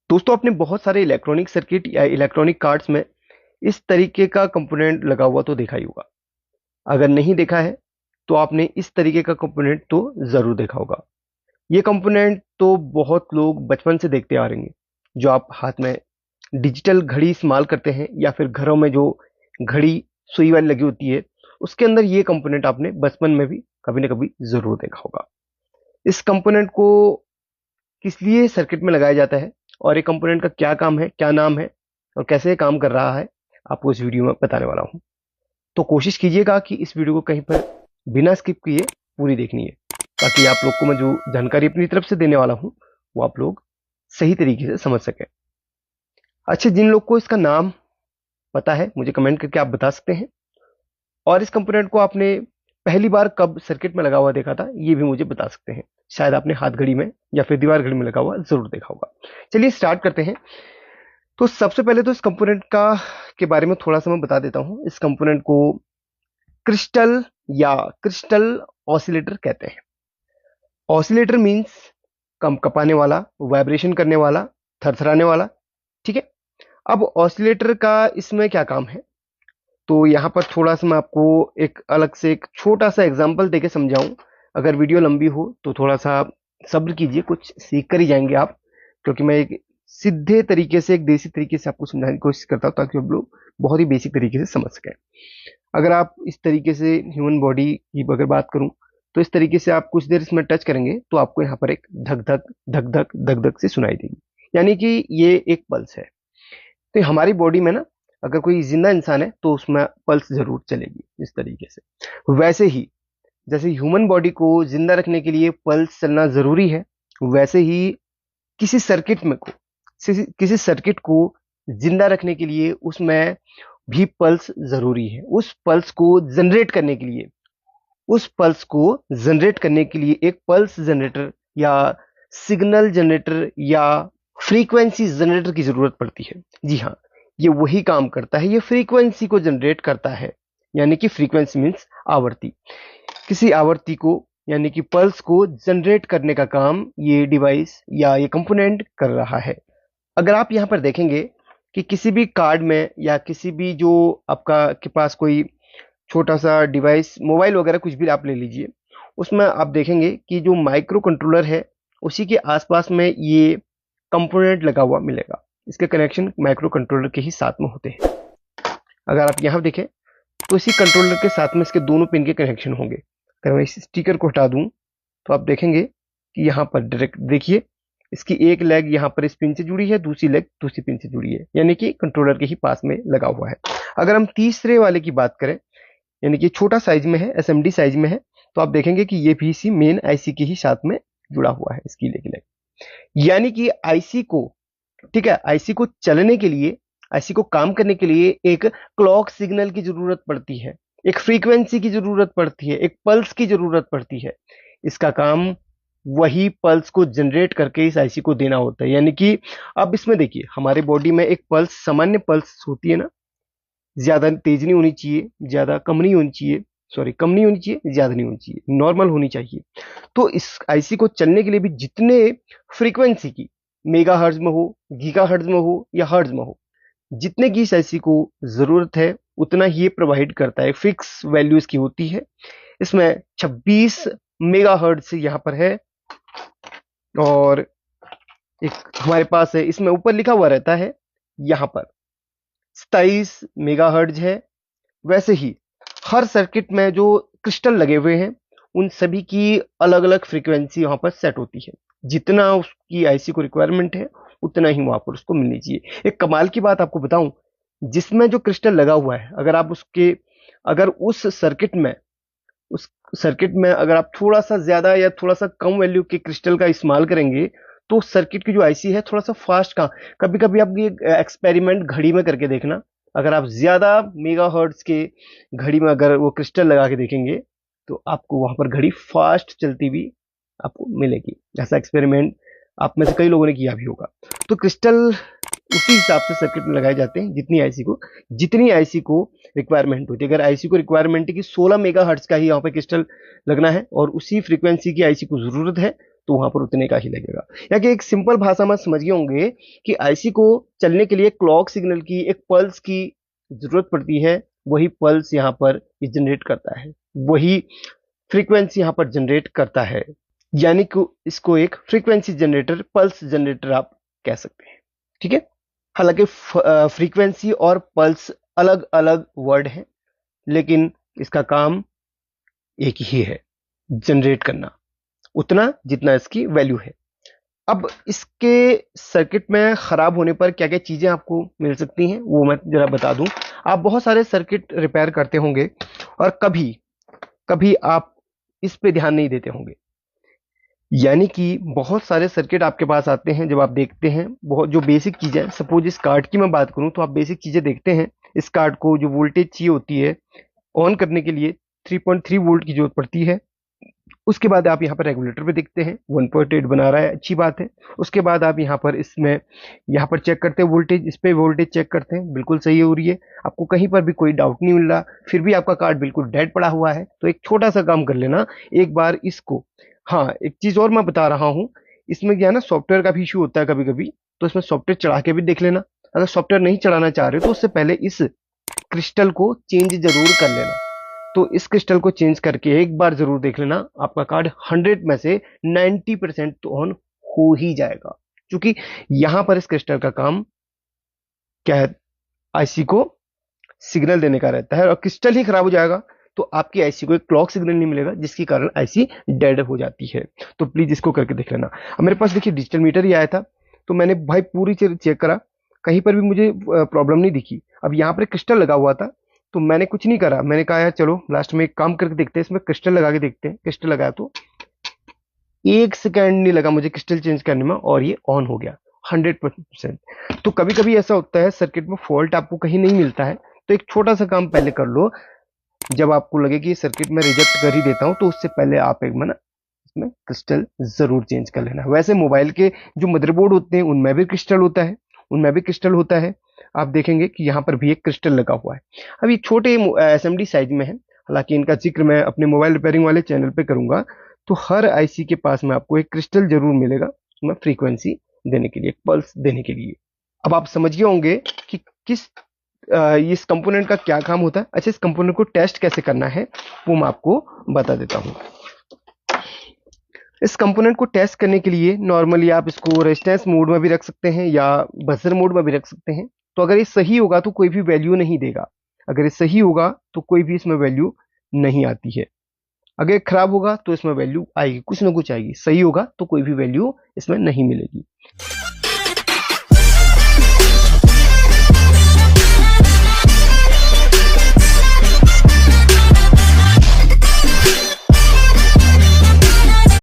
दोस्तों, आपने बहुत सारे इलेक्ट्रॉनिक सर्किट या इलेक्ट्रॉनिक कार्ड्स में इस तरीके का कंपोनेंट लगा हुआ तो देखा ही होगा। अगर नहीं देखा है तो आपने इस तरीके का कंपोनेंट तो जरूर देखा होगा। ये कंपोनेंट तो बहुत लोग बचपन से देखते आ रहे हैं। जो आप हाथ में डिजिटल घड़ी इस्तेमाल करते हैं या फिर घरों में जो घड़ी सुई वाली लगी होती है, उसके अंदर ये कंपोनेंट आपने बचपन में भी कभी ना कभी जरूर देखा होगा। इस कंपोनेंट को किस लिए सर्किट में लगाया जाता है और ये कंपोनेंट का क्या काम है, क्या नाम है और कैसे ये काम कर रहा है, आपको इस वीडियो में बताने वाला हूं। तो कोशिश कीजिएगा कि इस वीडियो को कहीं पर बिना स्किप किए पूरी देखनी है, ताकि आप लोग को मैं जो जानकारी अपनी तरफ से देने वाला हूं वो आप लोग सही तरीके से समझ सकें। अच्छा, जिन लोग को इसका नाम पता है मुझे कमेंट करके आप बता सकते हैं, और इस कंपोनेंट को आपने पहली बार कब सर्किट में लगा हुआ देखा था ये भी मुझे बता सकते हैं। शायद आपने हाथ घड़ी में या फिर दीवार घड़ी में लगा हुआ जरूर देखा होगा। चलिए स्टार्ट करते हैं। तो सबसे पहले तो इस कंपोनेंट का के बारे में थोड़ा सा मैं बता देता हूं। इस कंपोनेंट को क्रिस्टल या क्रिस्टल ऑसिलेटर कहते हैं। ऑसिलेटर मींस कम कपाने वाला, वाइब्रेशन करने वाला, थरथराने वाला। ठीक है। अब ऑसिलेटर का इसमें क्या काम है, तो यहाँ पर थोड़ा सा मैं आपको एक अलग से एक छोटा सा एग्जांपल देके समझाऊं। अगर वीडियो लंबी हो तो थोड़ा सा सब्र कीजिए, कुछ सीख कर ही जाएंगे आप, क्योंकि मैं एक सीधे तरीके से, एक देसी तरीके से आपको समझाने की कोशिश करता हूँ ताकि आप लोग बहुत ही बेसिक तरीके से समझ सकें। अगर आप इस तरीके से ह्यूमन बॉडी की अगर बात करूं, तो इस तरीके से आप कुछ देर इसमें टच करेंगे तो आपको यहाँ पर एक धक धक धक धक धक धक से सुनाई देगी, यानी कि ये एक पल्स है। तो हमारी बॉडी में ना, अगर कोई जिंदा इंसान है तो उसमें पल्स जरूर चलेगी इस तरीके से। वैसे ही जैसे ह्यूमन बॉडी को जिंदा रखने के लिए पल्स चलना जरूरी है, वैसे ही किसी सर्किट में को किसी सर्किट को जिंदा रखने के लिए उसमें भी पल्स जरूरी है। उस पल्स को जनरेट करने के लिए एक पल्स जनरेटर या सिग्नल जनरेटर या फ्रीक्वेंसी जनरेटर की जरूरत पड़ती है। जी हाँ, ये वही काम करता है, ये फ्रीक्वेंसी को जनरेट करता है। यानी कि फ्रीक्वेंसी मीन्स आवर्ती। किसी आवर्ती को यानी कि पल्स को जनरेट करने का काम ये डिवाइस या ये कंपोनेंट कर रहा है। अगर आप यहाँ पर देखेंगे कि किसी भी कार्ड में या किसी भी जो आपका के पास कोई छोटा सा डिवाइस, मोबाइल वगैरह कुछ भी आप ले लीजिए, उसमें आप देखेंगे कि जो माइक्रो कंट्रोलर है उसी के आसपास में ये कंपोनेंट लगा हुआ मिलेगा। इसके कनेक्शन माइक्रो कंट्रोलर के ही साथ में होते हैं। अगर आप यहाँ देखें तो इसी कंट्रोलर के साथ में इसके दोनों पिन के कनेक्शन होंगे। अगर मैं इस स्टिकर को हटा दूं तो आप देखेंगे कि यहाँ पर डायरेक्ट देखिए, इसकी एक लेग यहाँ पर इस पिन से जुड़ी है, दूसरी लेग दूसरी पिन से जुड़ी है, यानी कि कंट्रोलर के ही पास में लगा हुआ है। अगर हम तीसरे वाले की बात करें, यानी कि छोटा साइज में है, एसएमडी साइज में है, तो आप देखेंगे कि ये भी इसी मेन आईसी के ही साथ में जुड़ा हुआ है, इसकी लेग। यानी कि आईसी को, ठीक है, आईसी को चलने के लिए, आईसी को काम करने के लिए एक क्लॉक सिग्नल की जरूरत पड़ती है, एक फ्रीक्वेंसी की जरूरत पड़ती है, एक पल्स की जरूरत पड़ती है। इसका काम वही पल्स को जनरेट करके इस आईसी को देना होता है। यानी कि अब इसमें देखिए, हमारे बॉडी में एक पल्स, सामान्य पल्स होती है ना, ज्यादा तेज नहीं होनी चाहिए, ज्यादा कम नहीं होनी चाहिए, सॉरी कम नहीं होनी चाहिए, ज्यादा नहीं होनी चाहिए, नॉर्मल होनी चाहिए। तो इस आईसी को चलने के लिए भी जितने फ्रीक्वेंसी की, मेगा हर्ट्ज में हो, गीगा हर्ट्ज में हो या हर्ट्ज में हो, जितने की इस आईसी को जरूरत है उतना ही ये प्रोवाइड करता है। फिक्स वैल्यूज की होती है। इसमें 26 मेगा हर्ट्ज यहाँ पर है, और एक हमारे पास है, इसमें ऊपर लिखा हुआ रहता है यहाँ पर 27 मेगा हर्ट्ज है। वैसे ही हर सर्किट में जो क्रिस्टल लगे हुए हैं उन सभी की अलग अलग फ्रीक्वेंसी वहां पर सेट होती है। जितना उसकी आईसी को रिक्वायरमेंट है उतना ही वहां पर उसको मिलनी चाहिए। एक कमाल की बात आपको बताऊं, जिसमें जो क्रिस्टल लगा हुआ है, अगर उस सर्किट में अगर आप थोड़ा सा ज्यादा या थोड़ा सा कम वैल्यू के क्रिस्टल का इस्तेमाल करेंगे तो सर्किट की जो आईसी है थोड़ा सा फास्ट का, कभी कभी आप ये एक्सपेरिमेंट घड़ी में करके देखना। अगर आप ज्यादा मेगा हर्ट्ज के घड़ी में अगर वो क्रिस्टल लगा के देखेंगे तो आपको वहां पर घड़ी फास्ट चलती हुई आपको मिलेगी। ऐसा एक्सपेरिमेंट आप में से कई लोगों ने किया भी होगा। तो क्रिस्टल उसी हिसाब से सर्किट में लगाए जाते हैं जितनी आईसी को रिक्वायरमेंट होती है। अगर आईसी को रिक्वायरमेंट है कि 16 मेगा हर्ट्ज का ही यहाँ पे क्रिस्टल लगना है और उसी फ्रीक्वेंसी की आईसी को जरूरत है, तो वहां पर उतने का ही लगेगा। या कि एक सिंपल भाषा में समझ गए होंगे कि आईसी को चलने के लिए क्लॉक सिग्नल की एक पल्स की जरूरत पड़ती है, वही पल्स यहाँ पर जनरेट करता है, वही फ्रीक्वेंसी यहाँ पर जनरेट करता है। यानी कि इसको एक फ्रीक्वेंसी जनरेटर, पल्स जनरेटर आप कह सकते हैं। ठीक है। हालांकि फ्रीक्वेंसी और पल्स अलग अलग वर्ड हैं, लेकिन इसका काम एक ही है, जनरेट करना उतना जितना इसकी वैल्यू है। अब इसके सर्किट में खराब होने पर क्या क्या चीजें आपको मिल सकती हैं वो मैं जरा बता दूं। आप बहुत सारे सर्किट रिपेयर करते होंगे और कभी कभी आप इस पे ध्यान नहीं देते होंगे। यानी कि बहुत सारे सर्किट आपके पास आते हैं, जब आप देखते हैं बहुत जो बेसिक चीजें, सपोज इस कार्ड की मैं बात करूं तो आप बेसिक चीजें देखते हैं। इस कार्ड को जो वोल्टेज चाहिए होती है ऑन करने के लिए 3.3 वोल्ट की जरूरत पड़ती है। उसके बाद आप यहाँ पर रेगुलेटर पे देखते हैं 1.8 बना रहा है, अच्छी बात है। उसके बाद आप यहाँ पर यहाँ पर चेक करते हैं वोल्टेज, इस पे वोल्टेज चेक करते हैं, बिल्कुल सही हो रही है, आपको कहीं पर भी कोई डाउट नहीं मिल रहा, फिर भी आपका कार्ड बिल्कुल डेड पड़ा हुआ है, तो एक छोटा सा काम कर लेना, एक बार इसको, हाँ एक चीज और मैं बता रहा हूँ, इसमें क्या है ना, सॉफ्टवेयर का भी इशू होता है कभी कभी, तो इसमें सॉफ्टवेयर चढ़ा के भी देख लेना। अगर सॉफ्टवेयर नहीं चढ़ाना चाह रहे हो तो उससे पहले इस क्रिस्टल को चेंज जरूर कर लेना। तो इस क्रिस्टल को चेंज करके एक बार जरूर देख लेना, आपका कार्ड 100 में से 90% तो ऑन हो ही जाएगा, क्योंकि यहां पर इस क्रिस्टल का काम क्या है, आईसी को सिग्नल देने का रहता है, और क्रिस्टल ही खराब हो जाएगा तो आपकी आईसी को एक क्लॉक सिग्नल नहीं मिलेगा, जिसके कारण आईसी डेड हो जाती है। तो प्लीज इसको करके देख लेना। अब मेरे पास देखिए डिजिटल मीटर ही आया था, तो मैंने भाई पूरी चीज चेक करा, कहीं पर भी मुझे प्रॉब्लम नहीं दिखी। अब यहाँ पर क्रिस्टल लगा हुआ था, तो मैंने कुछ नहीं करा, मैंने कहा यार चलो लास्ट में एक काम करके देखते हैं, इसमें क्रिस्टल लगा के देखते हैं। क्रिस्टल लगाया तो 1 सेकेंड नहीं लगा मुझे क्रिस्टल चेंज करने में, और ये ऑन हो गया 100%। तो कभी कभी ऐसा होता है सर्किट में फॉल्ट आपको कहीं नहीं मिलता है, तो एक छोटा सा काम पहले कर लो, जब आपको लगे कि सर्किट में रिजेक्ट कर ही देता हूं, तो उससे पहले आप एक ना इसमें क्रिस्टल जरूर चेंज कर लेना। वैसे मोबाइल के जो मदरबोर्ड होते हैं उनमें भी क्रिस्टल होता है, आप देखेंगे कि यहाँ पर भी एक क्रिस्टल लगा हुआ है। अब ये छोटे एसएमडी साइज में है, हालांकि इनका जिक्र मैं अपने मोबाइल रिपेयरिंग वाले चैनल पे करूंगा। तो हर आईसी के पास में आपको एक क्रिस्टल जरूर मिलेगा, उसमें फ्रीक्वेंसी देने के लिए, पल्स देने के लिए। अब आप समझ गए होंगे कि इस कंपोनेंट का क्या काम होता है। अच्छा, इस कंपोनेंट को टेस्ट कैसे करना है वो मैं आपको बता देता हूं। इस कंपोनेंट को टेस्ट करने के लिए नॉर्मली आप इसको रेजिस्टेंस मोड में भी रख सकते हैं या बजर मोड में भी रख सकते हैं। तो अगर ये सही होगा तो कोई भी वैल्यू नहीं देगा, अगर ये सही होगा तो कोई भी इसमें वैल्यू नहीं आती है, अगर खराब होगा तो इसमें वैल्यू आएगी, कुछ ना कुछ आएगी, सही होगा तो कोई भी वैल्यू इसमें नहीं मिलेगी।